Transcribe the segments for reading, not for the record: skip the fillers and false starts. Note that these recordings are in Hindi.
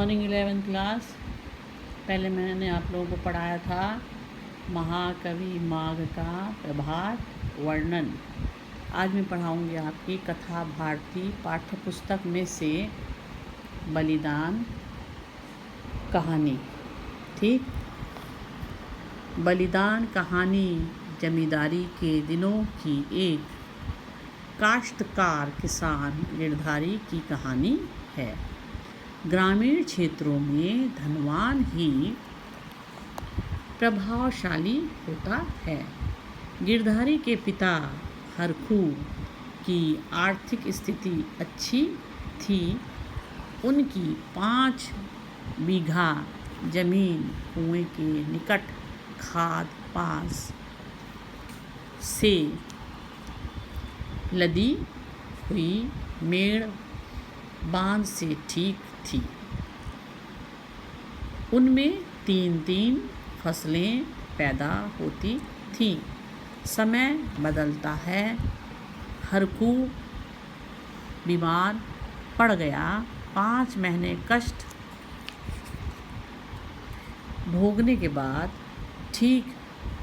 Morning 11th class. पहले मैंने आप लोगों को पढ़ाया था महाकवि माघ का प्रभात वर्णन। आज मैं पढ़ाऊंगी आपकी कथा भारती पाठ्य पुस्तक में से बलिदान कहानी। ठीक, बलिदान कहानी जमींदारी के दिनों की एक काश्तकार किसान गिरधारी की कहानी है। ग्रामीण क्षेत्रों में धनवान ही प्रभावशाली होता है। गिरधारी के पिता हरखू की आर्थिक स्थिति अच्छी थी। उनकी 5 बीघा जमीन कुएं के निकट खाद पास से लदी हुई मेड़ बांध से ठीक थी। उनमें 3-3 फसलें पैदा होती थीं। समय बदलता है। हरखू बीमार पड़ गया। 5 महीने कष्ट भोगने के बाद ठीक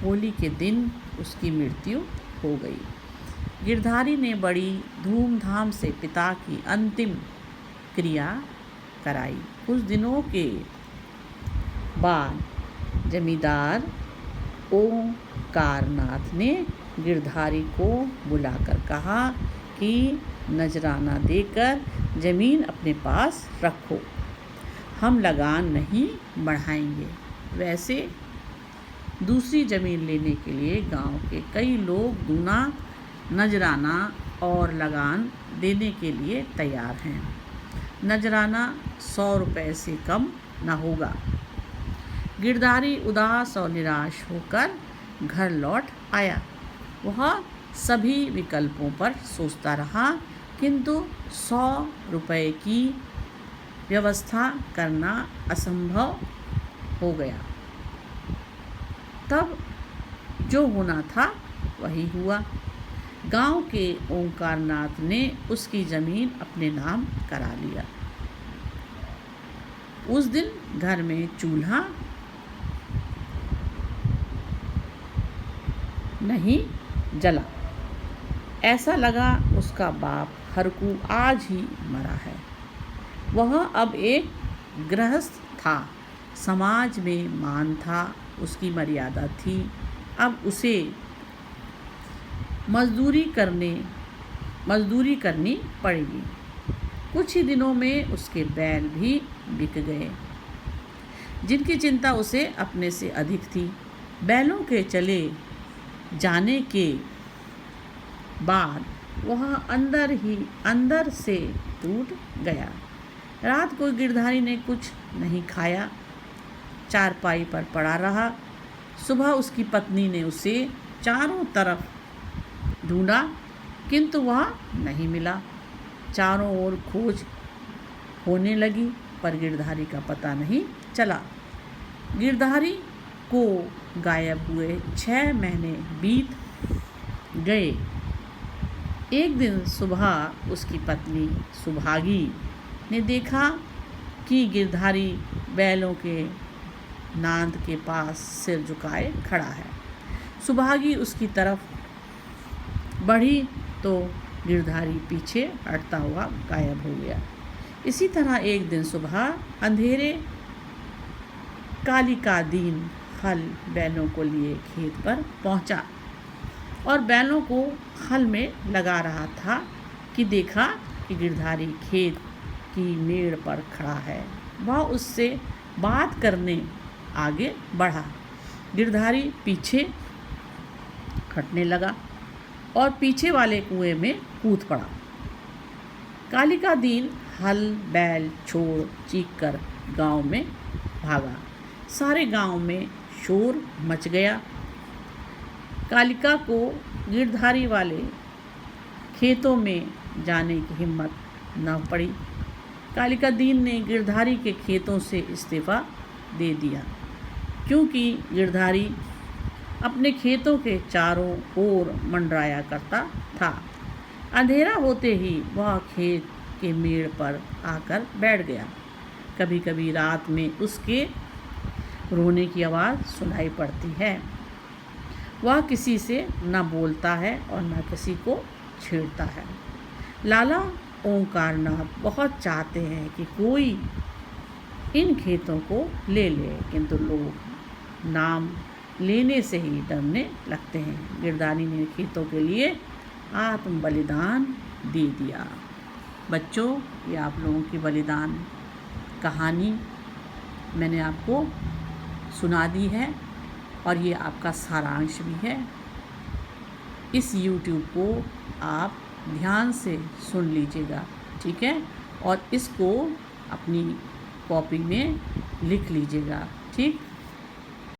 होली के दिन उसकी मृत्यु हो गई। गिरधारी ने बड़ी धूमधाम से पिता की अंतिम क्रिया कराई। कुछ दिनों के बाद जमींदार ओंकारनाथ ने गिरधारी को बुलाकर कहा कि नजराना देकर जमीन अपने पास रखो, हम लगान नहीं बढ़ाएंगे। वैसे दूसरी ज़मीन लेने के लिए गांव के कई लोग दूना नजराना और लगान देने के लिए तैयार हैं। नजराना 100 रुपये से कम न होगा। गिरधारी उदास और निराश होकर घर लौट आया। वह सभी विकल्पों पर सोचता रहा, किंतु 100 रुपये की व्यवस्था करना असंभव हो गया। तब जो होना था वही हुआ। गांव के ओंकारनाथ ने उसकी ज़मीन अपने नाम करा लिया। उस दिन घर में चूल्हा नहीं जला। ऐसा लगा उसका बाप हरखू आज ही मरा है। वह अब एक गृहस्थ था। समाज में मान था, उसकी मर्यादा थी। अब उसे मजदूरी करनी पड़ेगी। कुछ ही दिनों में उसके बैल भी बिक गए, जिनकी चिंता उसे अपने से अधिक थी। बैलों के चले जाने के बाद वह अंदर से टूट गया। रात को गिरधारी ने कुछ नहीं खाया, चारपाई पर पड़ा रहा। सुबह उसकी पत्नी ने उसे चारों तरफ ढूंढा, किंतु वह नहीं मिला। चारों ओर खोज होने लगी, पर गिरधारी का पता नहीं चला। गिरधारी को गायब हुए 6 महीने बीत गए। एक दिन सुबह उसकी पत्नी सुभागी ने देखा कि गिरधारी बैलों के नांद के पास सिर झुकाए खड़ा है। सुभागी उसकी तरफ बढ़ी तो गिरधारी पीछे हटता हुआ गायब हो गया। इसी तरह एक दिन सुबह अंधेरे कालिका दीन हल बैलों को लिए खेत पर पहुंचा और बैलों को हल में लगा रहा था कि देखा कि गिरधारी खेत की मेड़ पर खड़ा है। वह उससे बात करने आगे बढ़ा। गिरधारी पीछे हटने लगा और पीछे वाले कुएं में कूद पड़ा। कालिका दीन हल बैल छोड़ चीख कर गांव में भागा। सारे गांव में शोर मच गया। कालिका को गिरधारी वाले खेतों में जाने की हिम्मत न पड़ी। कालिका दीन ने गिरधारी के खेतों से इस्तीफा दे दिया, क्योंकि गिरधारी अपने खेतों के चारों ओर मंडराया करता था। अंधेरा होते ही वह खेत के मेड़ पर आकर बैठ गया। कभी कभी रात में उसके रोने की आवाज़ सुनाई पड़ती है। वह किसी से न बोलता है और न किसी को छेड़ता है। लाला ओंकारनाथ बहुत चाहते हैं कि कोई इन खेतों को ले ले, किंतु लोग नाम लेने से ही डरने लगते हैं। गिरधारी ने खेतों के लिए आत्म बलिदान दे दिया। बच्चों, ये आप लोगों की बलिदान कहानी मैंने आपको सुना दी है और ये आपका सारांश भी है। इस YouTube को आप ध्यान से सुन लीजिएगा, ठीक है, और इसको अपनी कॉपी में लिख लीजिएगा, ठीक।